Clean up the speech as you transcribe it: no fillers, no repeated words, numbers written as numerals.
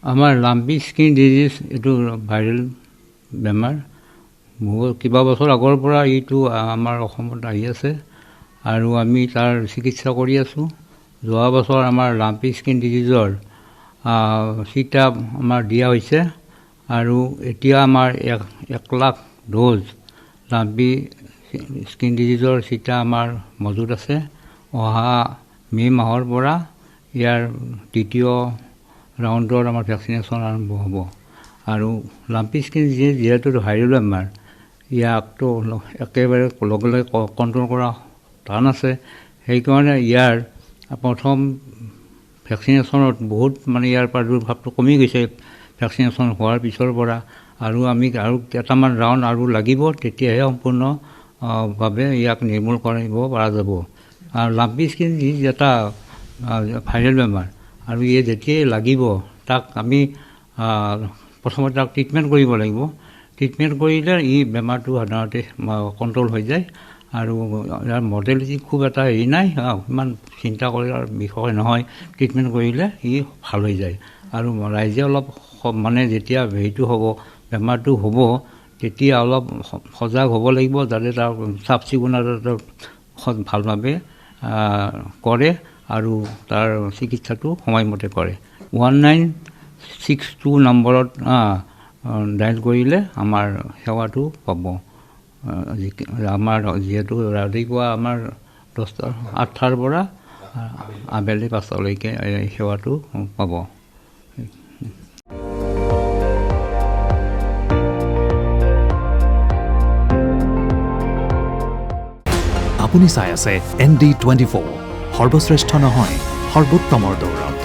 আমাৰ lumpy skin disease এইটো viral বেমাৰ। বহুত কিবা বছৰ আগৰ পৰা এইটো আমাৰ অসমত আহি আছে আৰু আমি তাৰ চিকিৎসা কৰি আছোঁ। যোৱা বছৰ আমাৰ লাম্পি স্কিন ডিজিজৰ চিটা আমাৰ দিয়া হৈছে আৰু এতিয়া আমাৰ 1,00,000 ড'জ লাম্পি স্কিন ডিজিজৰ চিটা আমাৰ মজুত আছে। অহা মে' মাহৰ পৰা ইয়াৰ দ্বিতীয় ৰাউণ্ডৰ আমাৰ ভেকচিনেশ্যন আৰম্ভ হ'ব। আৰু লাম্পি স্কিন ডিজিজ যিহেতু ভাইৰেল বেমাৰ, ইয়াকতো একেবাৰে লগে লগে কণ্ট্ৰল কৰা টান আছে। সেইকাৰণে ইয়াৰ প্ৰথম ভেকচিনেশ্যনত বহুত ইয়াৰ প্ৰাদুৰ্ভাৱটো কমি গৈছে ভেকচিনেশ্যন হোৱাৰ পিছৰ পৰা। আৰু আমি কেইটামান ৰাউণ্ড আৰু লাগিব, তেতিয়াহে সম্পূৰ্ণভাৱে ইয়াক নিৰ্মূল কৰিব পৰা যাব। আৰু লাম্পি স্কিন ডিজিজ এটা ভাইৰেল বেমাৰ আৰু ইয়ে যেতিয়াই লাগিব তাক আমি প্ৰথমতে তাক ট্ৰিটমেণ্ট কৰিব লাগিব। ট্ৰিটমেণ্ট কৰিলে বেমাৰটো সাধাৰণতে কণ্ট্ৰল হৈ যায় আৰু ইয়াৰ মৰ্টেলিটি খুব এটা নাই, ইমান চিন্তা কৰাৰ বিষয় নহয়। ট্ৰিটমেণ্ট কৰিলে ভাল হৈ যায়। আৰু ৰাইজে অলপ যেতিয়া হেৰিটো হ'ব, বেমাৰটো হ'ব, তেতিয়া অলপ সজাগ হ'ব লাগিব, যাতে তাৰ চাফ চিকুণতাটো ভালভাৱে কৰে আৰু তাৰ চিকিৎসাটো সময়মতে কৰে। 1962 নম্বৰত ডায়েল কৰিলে আমাৰ সেৱাটো পাব। আমাৰ যিহেতু ৰাতিপুৱা আমাৰ 8টাৰ পৰা আবেলি 5টালৈকে সেৱাটো পাব। আপুনি চাই আছে ND24, সৰ্বশ্ৰেষ্ঠ নহয় সৰ্বোত্তমৰ দৌৰত।